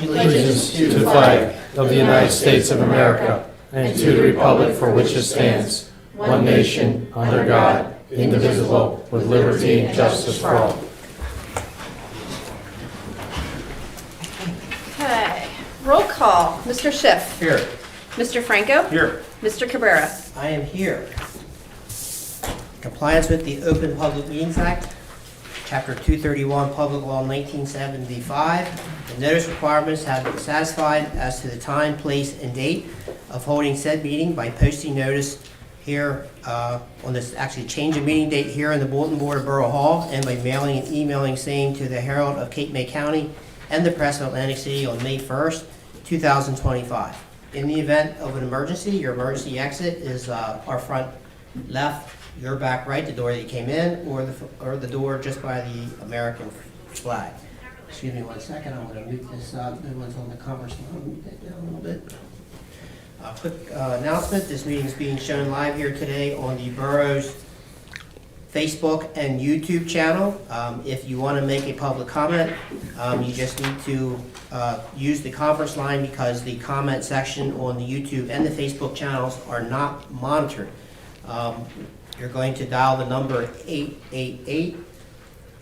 allegiance to the flag of the United States of America and to the republic for which it stands, one nation, under God, indivisible, with liberty and justice for all. Okay, roll call. Mr. Schiff. Here. Mr. Franco. Here. Mr. Cabrera. I am here. Compliance with the Open Public Meetings Act, Chapter 231, Public Law 1975. The notice requirements have been satisfied as to the time, place, and date of holding said meeting by posting notice here on this, actually change of meeting date here in the bulletin board of Borough Hall, and by mailing and emailing same to the Herald of Cape May County and the Press of Atlantic City on May 1st, 2025. In the event of an emergency, your emergency exit is our front left, your back right, the door that you came in, or the door just by the American flag. Excuse me 1 second, I'm going to mute this up. No one's on the conference line. I'll mute that down a little bit. Quick announcement, this meeting is being shown live here today on the borough's Facebook and YouTube channel. If you want to make a public comment, you just need to use the conference line because the comment section on the YouTube and the Facebook channels are not monitored. You're going to dial the number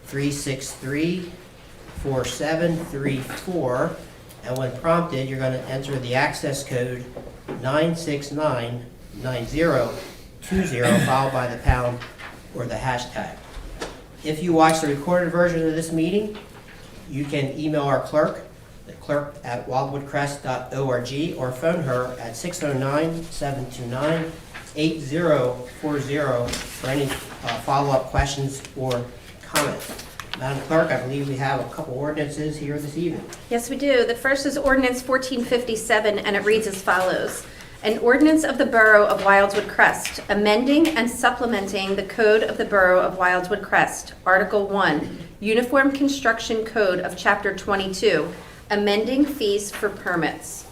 888-363-4734, and when prompted, you're going to enter the access code 9699020, followed by the pound or the hashtag. If you watch the recorded version of this meeting, you can email our clerk, the clerk at wildwoodcrest.org, or phone her at 609-729-8040 for any follow-up questions or comments. Madam Clerk, I believe we have a couple ordinances here this evening. Yes, we do. The first is Ordinance 1457, and it reads as follows. An ordinance of the Borough of Wildwood Crest, amending and supplementing the Code of the Borough of Wildwood Crest, Article 1, Uniform Construction Code of Chapter 22, amending fees for permits.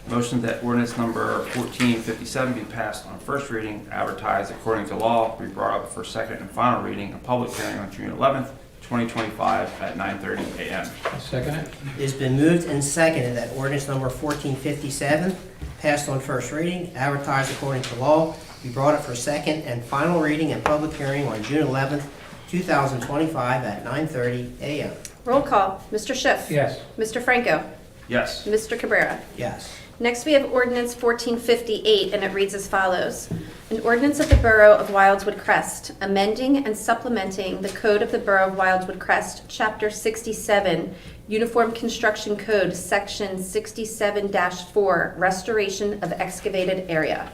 Motion that ordinance number 1457 be passed on first reading, advertised according to law, be brought up for second and final reading, a public hearing on June 11th, 2025 at 9:30 a.m. Second it. It has been moved and seconded that ordinance number 1457, passed on first reading, advertised according to law, be brought up for second and final reading and public hearing on June 11th, 2025 at 9:30 a.m. Roll call. Mr. Schiff. Yes. Mr. Franco. Yes. Mr. Cabrera. Yes. Next, we have Ordinance 1458, and it reads as follows. An ordinance of the Borough of Wildwood Crest, amending and supplementing the Code of the Borough of Wildwood Crest, Chapter 67, Uniform Construction Code, Section 67-4, Restoration of Excavated Area.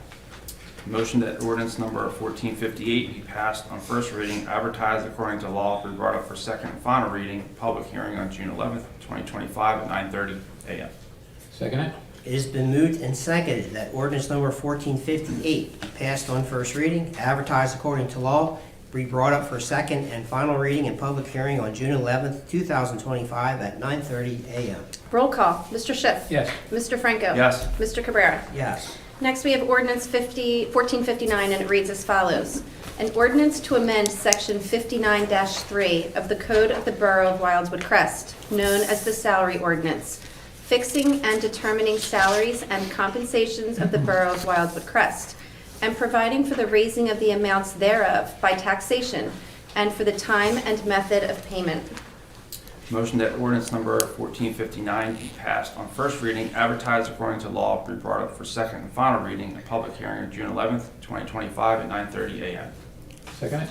Motion that ordinance number 1458 be passed on first reading, advertised according to law, be brought up for second and final reading, public hearing on June 11th, 2025 at 9:30 a.m. Second it. It has been moved and seconded that ordinance number 1458 be passed on first reading, advertised according to law, be brought up for second and final reading and public hearing on June 11th, 2025 at 9:30 a.m. Roll call. Mr. Schiff. Yes. Mr. Franco. Yes. Mr. Cabrera. Yes. Next, we have Ordinance 1459, and it reads as follows. An ordinance to amend Section 59-3 of the Code of the Borough of Wildwood Crest, known as the Salary Ordinance, fixing and determining salaries and compensations of the Borough of Wildwood Crest, and providing for the raising of the amounts thereof by taxation, and for the time and method of payment. Motion that ordinance number 1459 be passed on first reading, advertised according to law, be brought up for second and final reading, a public hearing on June 11th, 2025 at 9:30 a.m. Second it.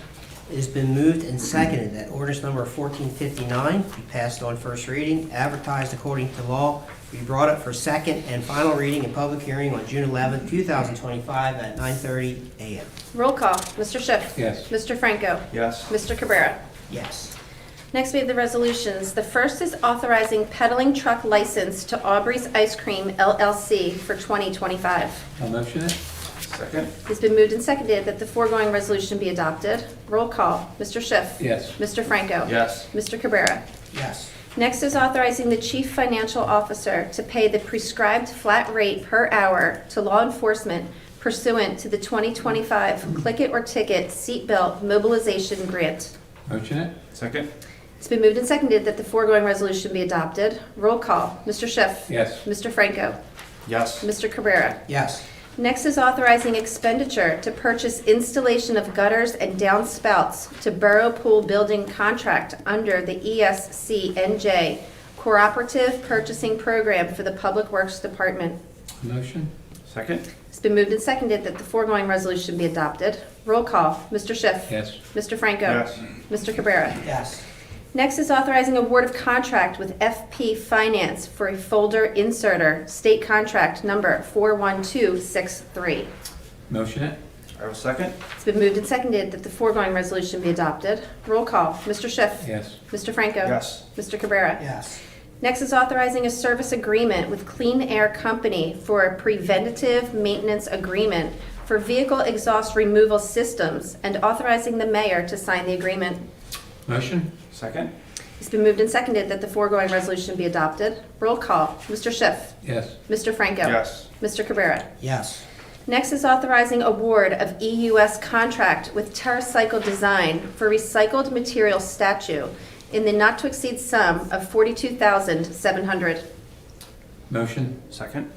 It has been moved and seconded that ordinance number 1459 be passed on first reading, advertised according to law, be brought up for second and final reading and public hearing on June 11th, 2025 at 9:30 a.m. Roll call. Mr. Schiff. Yes. Mr. Franco. Yes. Mr. Cabrera. Yes. Next, we have the resolutions. The first is authorizing peddling truck license to Aubrey's Ice Cream LLC for 2025. I'll motion it. Second. It's been moved and seconded that the foregoing resolution be adopted. Roll call. Mr. Schiff. Yes. Mr. Franco. Yes. Mr. Cabrera. Yes. Next is authorizing the chief financial officer to pay the prescribed flat rate per hour to law enforcement pursuant to the 2025 Click It or Ticket Seatbelt Mobilization Grant. Motion it. Second. It's It's been moved and seconded that the foregoing resolution be adopted. Roll call. Mr. Schiff. Yes. Mr. Franco. Yes. Mr. Cabrera. Yes. Next is authorizing expenditure to purchase installation of gutters and downspouts to Borough Pool Building contract under the ESCNJ Cooperative Purchasing Program for the Public Works Department. Motion? Second? It's been moved and seconded that the foregoing resolution be adopted. Roll call. Mr. Schiff. Yes. Mr. Franco. Yes. Mr. Cabrera. Yes. Next is authorizing award of contract with FP Finance for a folder inserter, state contract number 41263. Motion it? I will second. It's been moved and seconded that the foregoing resolution be adopted. Roll call. Mr. Schiff. Yes. Mr. Franco. Yes. Mr. Cabrera. Yes. Next is authorizing a service agreement with Clean Air Company for a preventative maintenance agreement for vehicle exhaust removal systems and authorizing the mayor to sign the agreement. Motion? Second? It's been moved and seconded that the foregoing resolution be adopted. Roll call. Mr. Schiff. Yes. Mr. Franco. Yes. Mr. Cabrera. Yes. Next is authorizing award of EUS contract with TerraCycle Design for recycled material statue in the not-to-exceed sum of $42,700. Motion? Second?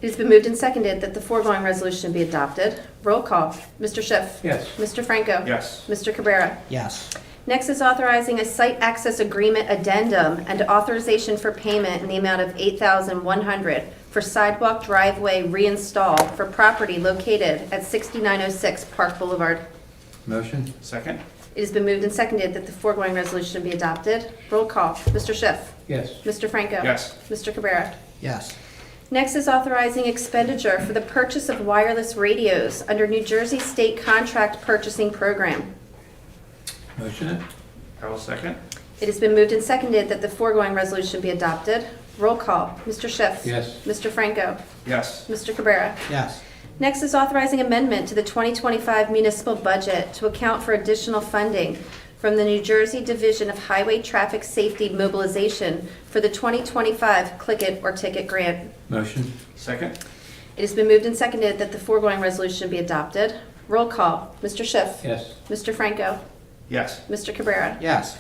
It has been moved and seconded that the foregoing resolution be adopted. Roll call. Mr. Schiff. Yes. Mr. Franco. Yes. Mr. Cabrera. Yes. Next is authorizing a site access agreement addendum and authorization for payment in the amount of $8,100 for sidewalk driveway reinstall for property located at 6906 Park Boulevard. Motion? Second? It has been moved and seconded that the foregoing resolution be adopted. Roll call. Mr. Schiff. Yes. Mr. Franco. Yes. Mr. Cabrera. Yes. Next is authorizing expenditure for the purchase of wireless radios under New Jersey State Contract Purchasing Program. Motion it? I will second. It has been moved and seconded that the foregoing resolution be adopted. Roll call. Mr. Schiff. Yes. Mr. Franco. Yes. Mr. Cabrera. Yes. Next is authorizing amendment to the 2025 municipal budget to account for additional funding from the New Jersey Division of Highway Traffic Safety Mobilization for the 2025 Click It or Ticket grant. Motion? Second? It has been moved and seconded that the foregoing resolution be adopted. Roll call. Mr. Schiff. Yes. Mr. Franco. Yes. Mr. Cabrera. Yes.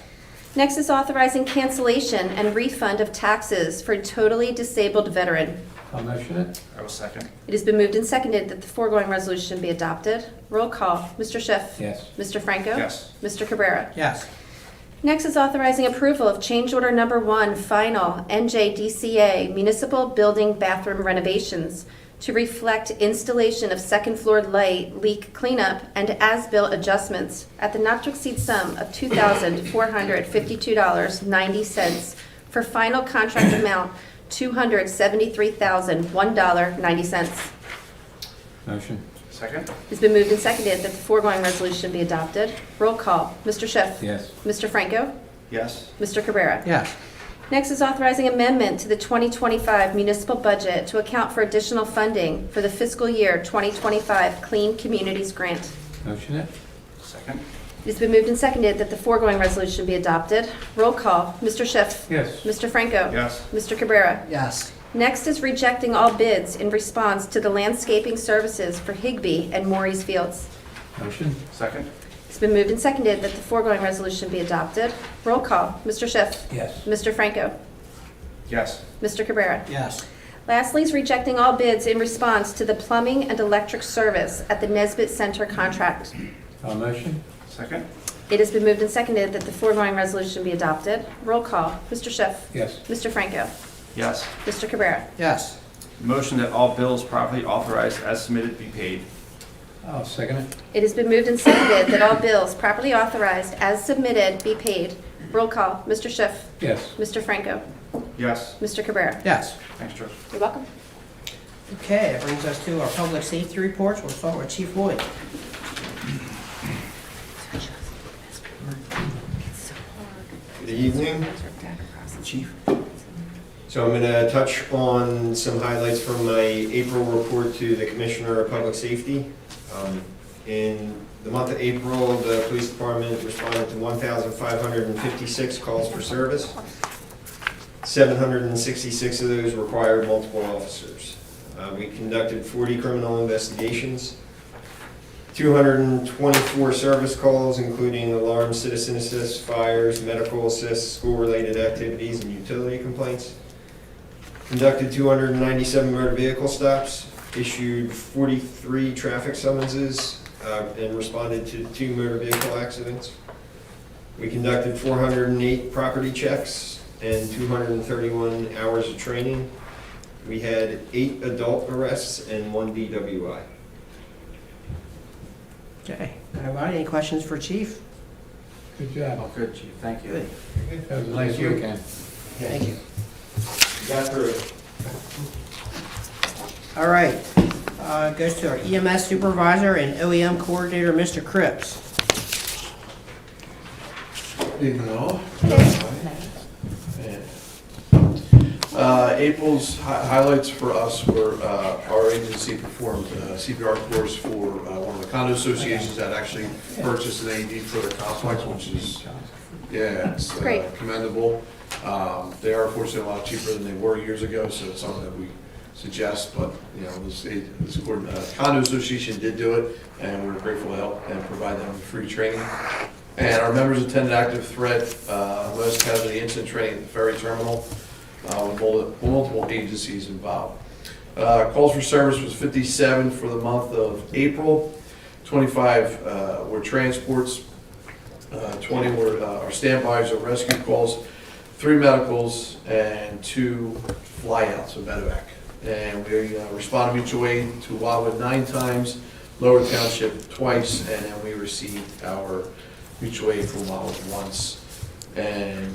Next is authorizing cancellation and refund of taxes for a totally disabled veteran. I'll motion it? I will second. It has been moved and seconded that the foregoing resolution be adopted. Roll call. Mr. Schiff. Yes. Mr. Franco. Yes. Mr. Cabrera. Yes. Next is authorizing approval of change order number 1, final NJDCA municipal building bathroom renovations to reflect installation of second floor light leak cleanup and as-built adjustments at the not-to-exceed sum of $2,452.90 for final contract amount $273,001.90. Motion? Second? It's been moved and seconded that the foregoing resolution be adopted. Roll call. Mr. Schiff. Yes. Mr. Franco. Yes. Mr. Cabrera. Yes. Next is authorizing amendment to the 2025 municipal budget to account for additional funding for the fiscal year 2025 Clean Communities Grant. Motion it? Second? It has been moved and seconded that the foregoing resolution be adopted. Roll call. Mr. Schiff. Yes. Mr. Franco. Yes. Mr. Cabrera. Yes. Next is rejecting all bids in response to the landscaping services for Higbee and Morris Fields. Motion? Second? It's been moved and seconded that the foregoing resolution be adopted. Roll call. Mr. Schiff. Yes. Mr. Franco. Yes. Mr. Cabrera. Yes. Lastly is rejecting all bids in response to the plumbing and electric service at the Nesbit Center contract. I'll motion? Second? It has been moved and seconded that the foregoing resolution be adopted. Roll call. Mr. Schiff. Yes. Mr. Franco. Yes. Mr. Cabrera. Yes. Motion that all bills properly authorized as submitted be paid. I'll second it. It has been moved and seconded that all bills properly authorized as submitted be paid. Roll call. Mr. Schiff. Yes. Mr. Franco. Yes. Mr. Cabrera. Yes. Thanks, George. You're welcome. Okay, that brings us to our public safety reports. We'll start with Chief Lloyd. Good evening, Chief. So I'm going to touch on some highlights from my April report to the Commissioner of Public Safety. In the month of April, the Police Department responded to 1,556 calls for service. 766 of those required multiple officers. We conducted 40 criminal investigations. 224 service calls, including alarm, citizen assist, fires, medical assist, school-related activities, and utility complaints. Conducted 297 motor vehicle stops, issued 43 traffic summonses, and responded to 2 motor vehicle accidents. We conducted 408 property checks and 231 hours of training. We had 8 adult arrests and 1 DWI. Okay, everybody, any questions for Chief? Good job. Oh, good, Chief, thank you. Good. That was a nice weekend. Thank you. Got through it. All right, goes to our EMS Supervisor and OEM Coordinator, Mr. Cripps. Evening all. April's highlights for us were our agency performed a CPR course for one of the condo associations that actually purchased an AED for the complex, which is, yeah, it's Great. Commendable. They are fortunately a lot cheaper than they were years ago, so it's something that we suggest, but, you know, this condo association did do it, and we're grateful to help and provide them free training. And our members attended active threat, last casualty incident training at the ferry terminal, with multiple agencies involved. Calls for service was 57 for the month of April. 25 were transports, 20 were our standbys or rescue calls, 3 medicals, and 2 flyouts of medevac. And we responded mutual aid to Wildwood 9 times, Lower Township twice, and then we received our mutual aid from Wildwood once. And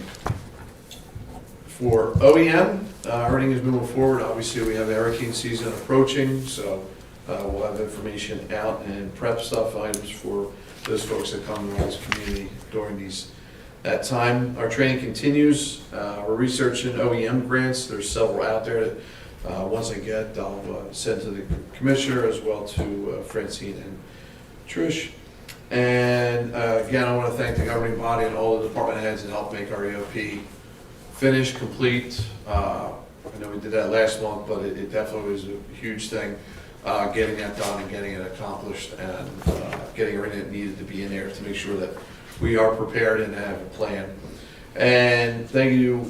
for OEM, everything is moving forward. Obviously, we have hurricane season approaching, so we'll have information out and prep stuff, items for those folks that come to this community during that time. Our training continues. We're researching OEM grants. There's several out there that once I get, I'll send to the commissioner as well to Francine and Trish. And again, I want to thank the governing body and all the department heads that helped make our EOP finished, complete. I know we did that last month, but it definitely was a huge thing, getting that done and getting it accomplished and getting everything that needed to be in there to make sure that we are prepared and have a plan. And thank you,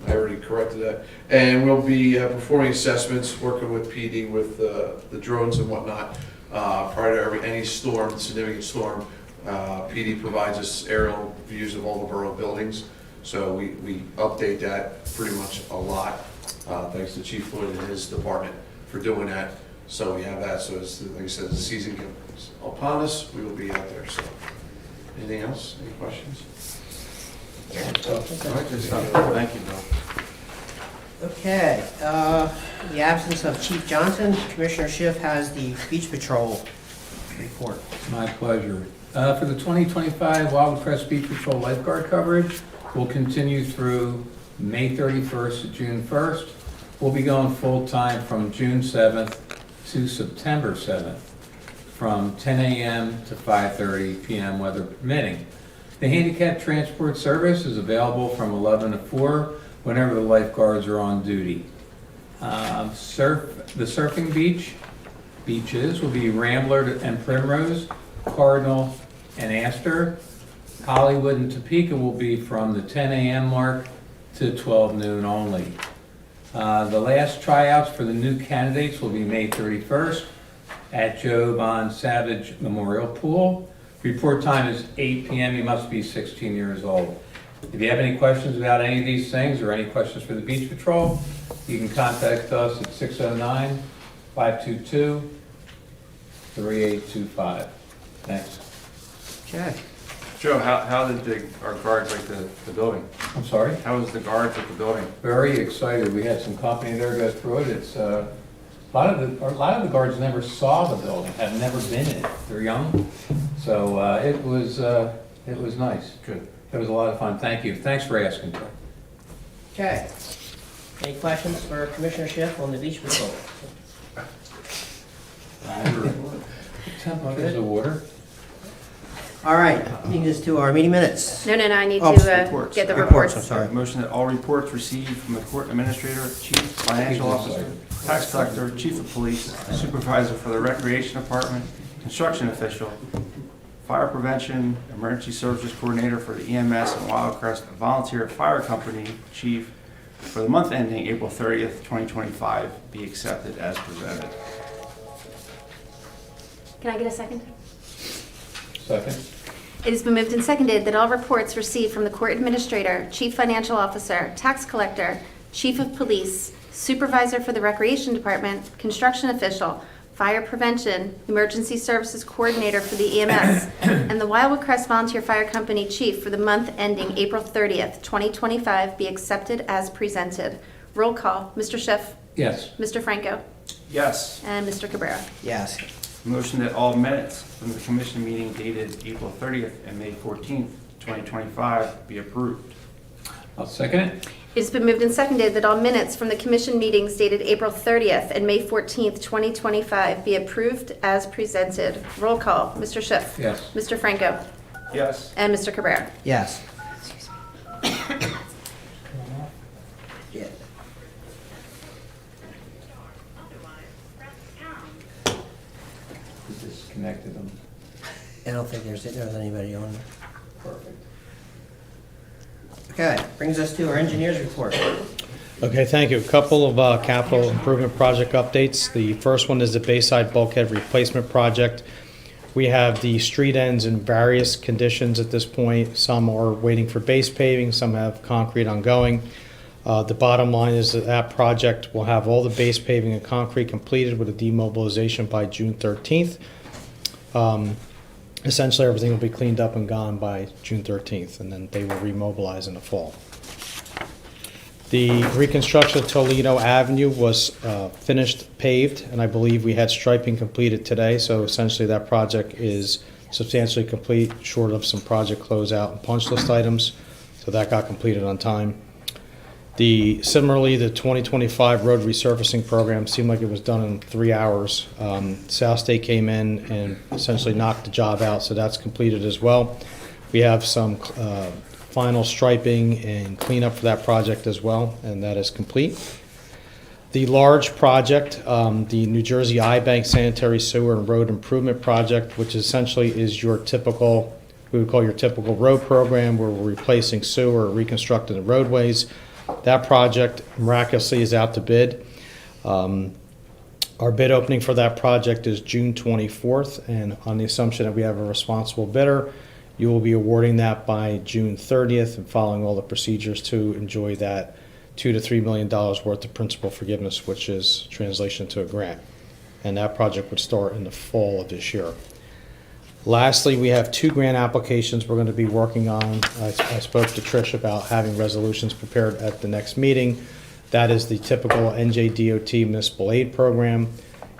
I already corrected that. And we'll be performing assessments, working with PD with the drones and whatnot prior to any storm, significant storm. PD provides us aerial views of all the borough buildings, so we update that pretty much a lot. Thanks to Chief Floyd and his department for doing that. So we have that. So as, like I said, as the season comes upon us, we will be out there. So, anything else? Any questions? Thank you, Bill. Okay, in the absence of Chief Johnson, Commissioner Schiff has the Beach Patrol report. My pleasure. For the 2025 Wildwood Crest Beach Patrol lifeguard coverage, will continue through May 31st to June 1st. We'll be going full-time from June 7th to September 7th, from 10 a.m. to 5:30 p.m. weather permitting. The handicap transport service is available from 11 to 4 whenever the lifeguards are on duty. The surfing beaches will be Rambler and Primrose, Cardinal and Astor. Hollywood and Topeka will be from the 10 a.m. mark to 12 noon only. The last tryouts for the new candidates will be May 31st at Joe Bon Savage Memorial Pool. Report time is 8 p.m. You must be 16 years old. If you have any questions about any of these things or any questions for the Beach Patrol, you can contact us at 609-522-3825. Thanks. Okay. Joe, how did our guards like the building? I'm sorry? How was the guards at the building? Very excited. We had some company there go through it. It's a lot of the guards never saw the building, have never been in it. They're young, so it was nice. Good. It was a lot of fun. Thank you. Thanks for asking. Okay. Any questions for Commissioner Schiff on the Beach Patrol? Temperatures of water. All right, leading us to our meeting minutes. No, I need Oh, to reports. get the Reports, reports. I'm sorry. Motion that all reports received from the court administrator, chief financial officer, tax collector, chief of police, supervisor for the recreation department, construction official, fire prevention, emergency services coordinator for the EMS and Wildwood Crest volunteer fire company chief for the month ending April 30th, 2025 be accepted as presented. Can I get a second? Second? It has been moved and seconded that all reports received from the court administrator, chief financial officer, tax collector, chief of police, supervisor for the recreation department, construction official, fire prevention, emergency services coordinator for the EMS, and the Wildwood Crest Volunteer Fire Company chief for the month ending April 30th, 2025 be accepted as presented. Roll call, Mr. Schiff, Yes. Mr. Franco, Yes. and Mr. Cabrera. Yes. Motion that all minutes from the commission meeting dated April 30th and May 14th, 2025 be approved. I'll second it. It has been moved and seconded that all minutes from the commission meetings dated April 30th and May 14th, 2025 be approved as presented. Roll call, Mr. Schiff. Yes. Mr. Franco. Yes. And Mr. Cabrera. Yes. Yeah. We disconnected them. I don't think there's anybody on there. Perfect. Okay, brings us to our engineers report. Okay, thank you. A couple of capital improvement project updates. The first one is the Bayside Bulkhead Replacement Project. We have the street ends in various conditions at this point. Some are waiting for base paving, some have concrete ongoing. The bottom line is that that project will have all the base paving and concrete completed with a demobilization by June 13th. Essentially, everything will be cleaned up and gone by June 13th, and then they will remobilize in the fall. The reconstruction of Toledo Avenue was finished paved, and I believe we had striping completed today, so essentially that project is substantially complete, short of some project closeout and punch list items, so that got completed on time. Similarly, the 2025 road resurfacing program seemed like it was done in 3 hours. South State came in and essentially knocked the job out, so that's completed as well. We have some final striping and cleanup for that project as well, and that is complete. The large project, the New Jersey I-Bank Sanitary Sewer and Road Improvement Project, which essentially is your typical, we would call your typical road program where we're replacing sewer or reconstructing the roadways. That project miraculously is out to bid. Our bid opening for that project is June 24th, and on the assumption that we have a responsible bidder, you will be awarding that by June 30th and following all the procedures to enjoy that $2 to $3 million worth of principal forgiveness, which is translation to a grant. And that project would start in the fall of this year. Lastly, we have 2 grant applications we're going to be working on. I spoke to Trish about having resolutions prepared at the next meeting. That is the typical NJDOT municipal aid program.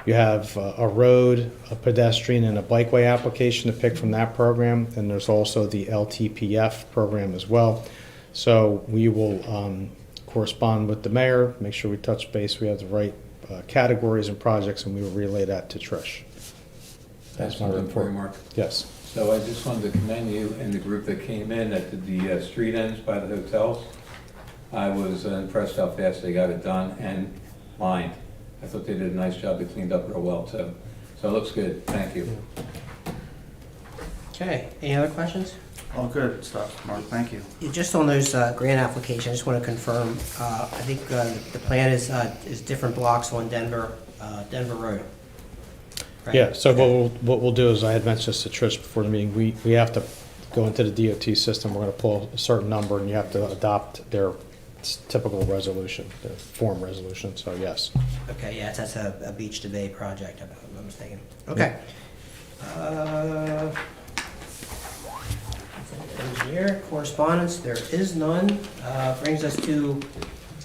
You have a road, a pedestrian, and a bikeway application to pick from that program, and there's also the LTPF program as well. So we will correspond with the mayor, make sure we touch base, we have the right categories and projects, and we will relay that to Trish. That's my report, Mark. Yes. So I just wanted to commend you and the group that came in that did the street ends by the hotels. I was impressed how fast they got it done and lined. I thought they did a nice job. They cleaned up real well too. So it looks good. Thank you. Okay, any other questions? All good stuff, Mark, thank you. Just on those grant applications, I just want to confirm, I think the plan is different blocks on Denver Road. Right? Yeah, so what we'll do is, I had mentioned this to Trish before the meeting, we have to go into the DOT system, we're going to pull a certain number, and you have to adopt their typical resolution, their form resolution, so yes. Okay, yeah, that's a beach to bay project, if I'm not mistaken. Okay. Engineer, correspondence, there is none. Brings us to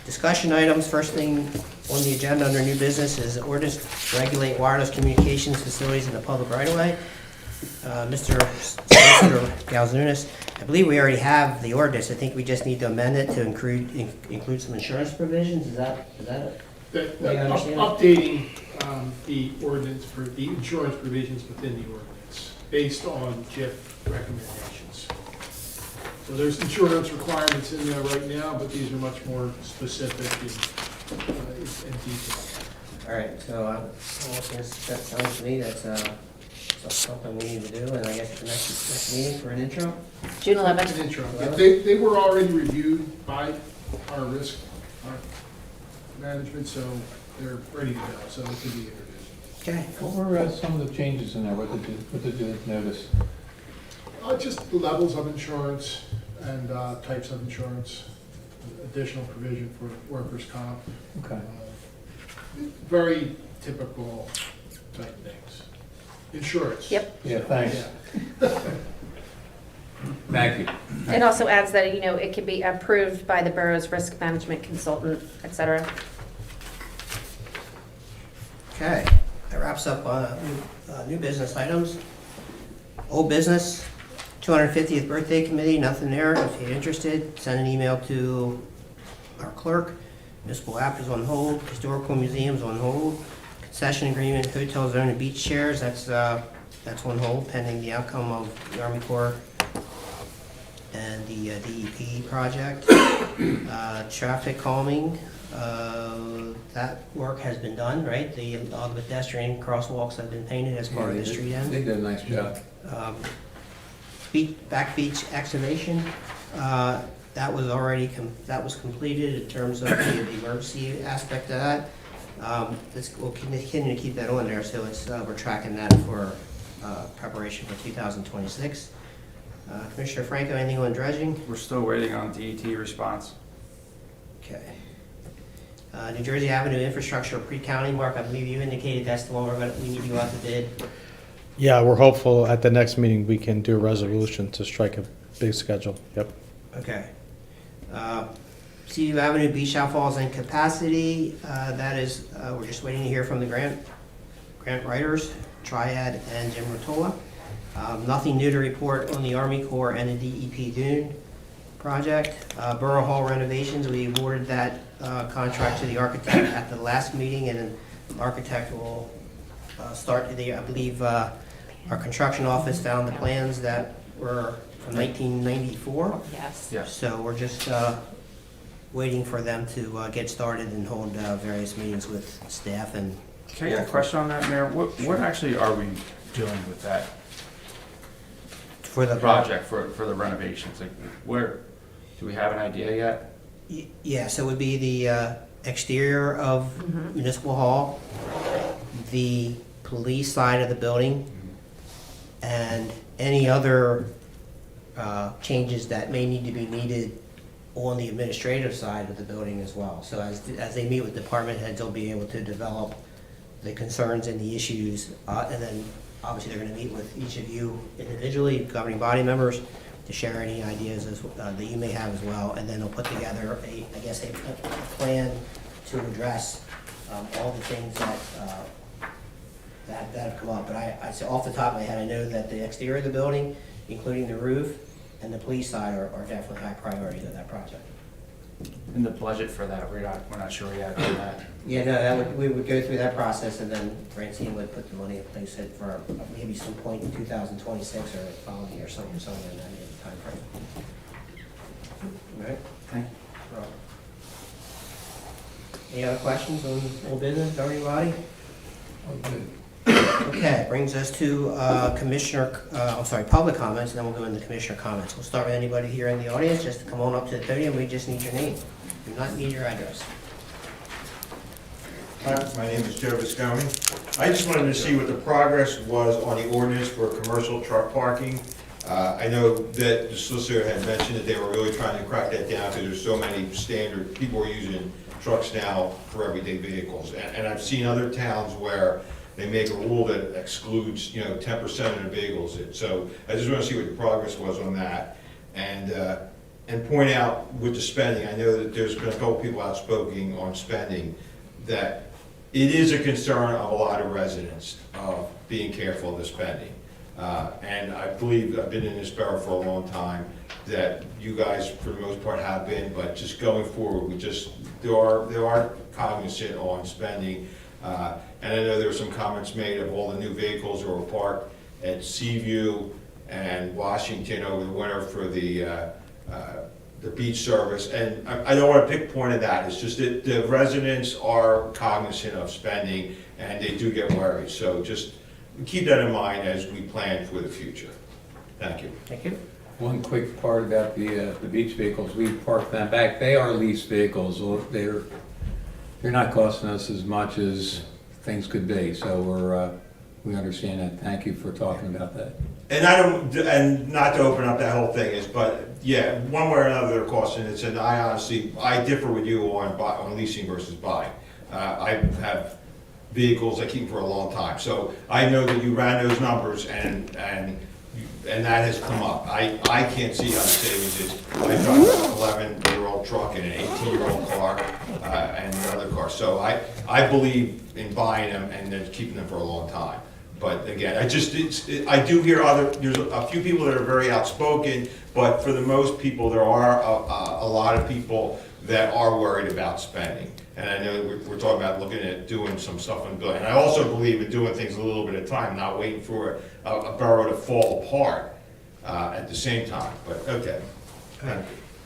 discussion items. First thing on the agenda under new business is ordinance to regulate wireless communications facilities in the public right-of-way. Mr. Solicitor Galzunas, I believe we already have the ordinance. I think we just need to amend it to include some insurance provisions. Is that it? That updating the ordinance for the insurance provisions within the ordinance based on JIF recommendations. So there's insurance requirements in there right now, but these are much more specific and detailed. All right, so that sounds to me that's something we need to do, and I guess the next meeting for an intro? June An 11th. intro. Yeah, they were already reviewed by our risk management, so they're ready to go, so it can be introduced. Okay. What were some of the changes in there? What did you notice? Just the levels of insurance and types of insurance, additional provision for workers' comp. Okay. Very typical type things. Insurance. Yep. Yeah, thanks. Yeah. Thank you. It also adds that, it can be approved by the borough's risk management consultant, et cetera. Okay, that wraps up new business items. Old business, 250th birthday committee, nothing there. If you're interested, send an email to our clerk. Municipal app is on hold, historical museums on hold, concession agreement, hotel zone and beach chairs, that's on hold pending the outcome of the Army Corps and the DEP project. Traffic calming, that work has been done, right? All the pedestrian crosswalks have been painted as part of the street end. They did a nice job. Back beach excavation, that was already, that was completed in terms of the emergency aspect of that. We'll continue to keep that on there, so we're tracking that for preparation for 2026. Commissioner Franco, anything on dredging? We're still waiting on DET response. Okay. New Jersey Avenue infrastructure pre-county, Mark, I believe you indicated that's the one we need to go out to bid. Yeah, we're hopeful at the next meeting we can do a resolution to strike a big schedule. Yep. Okay. CU Avenue beach outfalls and capacity, that is, we're just waiting to hear from the grant writers, Triad and Jim Rotola. Nothing new to report on the Army Corps and the DEP Dune project. Borough Hall renovations, we awarded that contract to the architect at the last meeting, and then the architect will start today. I believe our construction office found the plans that were from 1994. Yes. Yes. So we're just waiting for them to get started and hold various meetings with staff and. Can I get a question on that, Mayor? What actually are we doing with that For the project for the renovations? Like, where, do we have an idea yet? Yeah, so it would be the exterior of Municipal Hall, the police side of the building, and any other changes that may need to be needed on the administrative side of the building as well. So as they meet with department heads, they'll be able to develop the concerns and the issues, and then obviously they're going to meet with each of you individually, governing body members, to share any ideas that you may have as well, and then they'll put together a plan to address all the things that have come up. But I say off the top of my head, I know that the exterior of the building, including the roof and the police side, are definitely high priorities of that project. In the budget for that, we're not sure yet on that. Yeah, no, we would go through that process, and then Francine would put the money in place for maybe some point in 2026 or the following year, somewhere in that time frame. All right. Thank you. Any other questions on old business, governing body? Oh, good. Okay, brings us to public comments, and then we'll go into commissioner comments. We'll start with anybody here in the audience. Just come on up to the podium. We just need your name. Do not need your address. Hi, my name is Joe Viscomi. I just wanted to see what the progress was on the ordinance for commercial truck parking. I know that the solicitor had mentioned that they were really trying to crack that down because there's so many standard, people are using trucks now for everyday vehicles. And I've seen other towns where they make a rule that excludes, 10% of the vehicles. So I just want to see what the progress was on that. And point out with the spending, I know that there's been a couple people outspoken on spending, that it is a concern of a lot of residents of being careful of the spending. And I believe, I've been in this borough for a long time, that you guys, for the most part, have been, but just going forward, there are cognizant on spending. And I know there were some comments made of all the new vehicles that were parked at Seaview and Washington over the winter for the beach service. And I don't want to pick point of that, it's just that the residents are cognizant of spending, and they do get worried. So just keep that in mind as we plan for the future. Thank you. Thank you. One quick part about the beach vehicles, we parked them back, they are leased vehicles, or they're not costing us as much as things could be, so we understand that. Thank you for talking about that. And and not to open up that whole thing is, but yeah, one way or another they're costing it, and I differ with you on leasing versus buying. I have vehicles I keep for a long time, so I know that you ran those numbers and that has come up. I can't see how the savings is. I drive an 11-year-old truck and an 18-year-old car and another car. So I believe in buying them and then keeping them for a long time. But again, I do hear there's a few people that are very outspoken, but for the most people, there are a lot of people that are worried about spending. And I know we're talking about looking at doing some stuff on building. And I also believe in doing things a little bit at a time, not waiting for a borough to fall apart at the same time. But okay.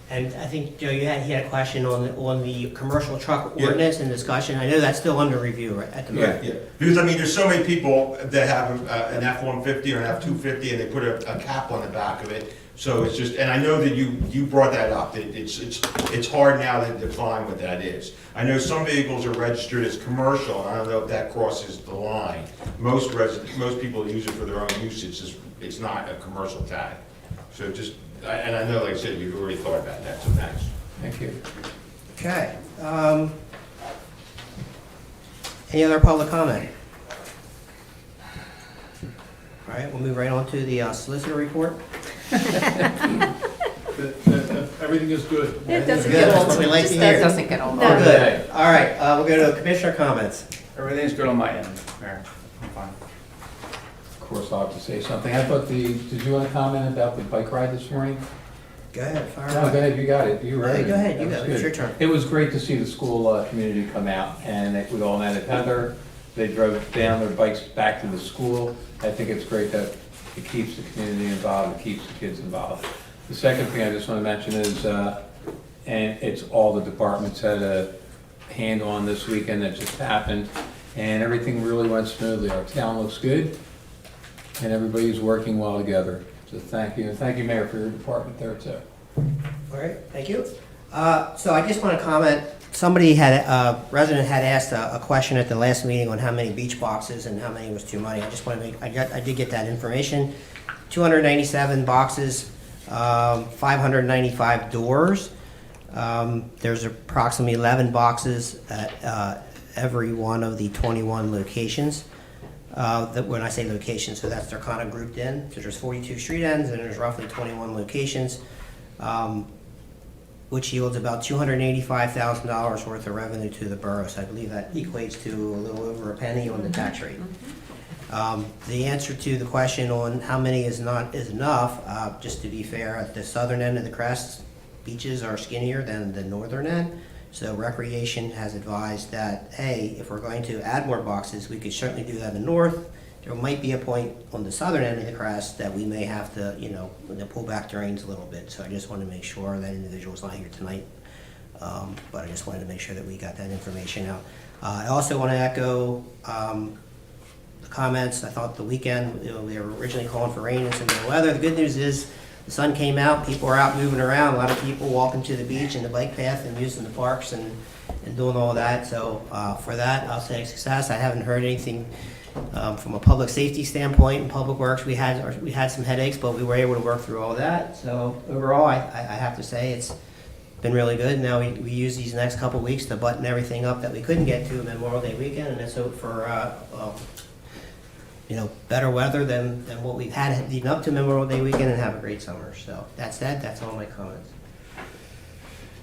And I think, Joe, he had a question on the commercial truck Yeah. ordinance and discussion. I know that's still under review at the moment. Yeah, because I mean, there's so many people that have an F-150 or an F-250 and they put a cap on the back of it. So it's just, and I know that you brought that up. It's hard now to define what that is. I know some vehicles are registered as commercial, and I don't know if that crosses the line. Most people use it for their own usage. It's not a commercial tag. So just, and I know, like I said, you've already thought about that, so thanks. Thank you. Okay. Any other public comment? All right, we'll move right on to the solicitor report. Everything is good. It doesn't Good, get that's old. what we like Just to hear. doesn't get old. We're No. good. All right, we'll go to commissioner comments. Everything's good on my end, Mayor. I'm fine. Of course, I'll have to say something. I thought did you want to comment about the bike ride this morning? Go ahead, fire No, go away. ahead, you got it. You read Hey, it. go ahead, you That go. was It's good. your turn. It was great to see the school community come out, and we all met at Heather. They drove down their bikes back to the school. I think it's great that it keeps the community involved, it keeps the kids involved. The second thing I just want to mention is, and it's all the departments had a hand on this weekend that just happened, and everything really went smoothly. Our town looks good, and everybody's working well together. So thank you, and thank you, Mayor, for your department there too. All right, thank you. So I just want to comment, a resident had asked a question at the last meeting on how many beach boxes and how many was too many. I just want to I did get that information. 297 boxes, 595 doors. There's approximately 11 boxes at every one of the 21 locations. When I say locations, so they're kind of grouped in. So there's 42 street ends and there's roughly 21 locations, which yields about $285,000 worth of revenue to the borough. So I believe that equates to a little over a penny on the tax rate. The answer to the question on how many is enough, just to be fair, at the southern end of the crest, beaches are skinnier than the northern end. So Recreation has advised that, hey, if we're going to add more boxes, we could certainly do that in the north. There might be a point on the southern end of the crest that we may have to, pull back the reins a little bit. So I just want to make sure that individual's not here tonight. But I just wanted to make sure that we got that information out. I also want to echo the comments. I thought the weekend, they were originally calling for rain and some good weather. The good news is the sun came out, people are out moving around, a lot of people walking to the beach and the bike path and using the parks and doing all that. So for that, I'll say success. I haven't heard anything from a public safety standpoint. In Public Works, we had some headaches, but we were able to work through all that. So overall, I have to say it's been really good. Now we use these next couple weeks to button everything up that we couldn't get to Memorial Day weekend, and let's hope for better weather than what we've had leading up to Memorial Day weekend, and have a great summer. So that said, that's all my comments.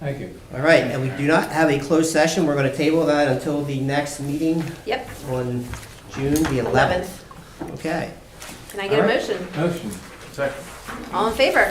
Thank you. All right, and we do not have a closed session. We're going to table that until the next meeting Yep, on June the 11th. Okay. Can I get a All right. motion? Motion. Second. All in favor?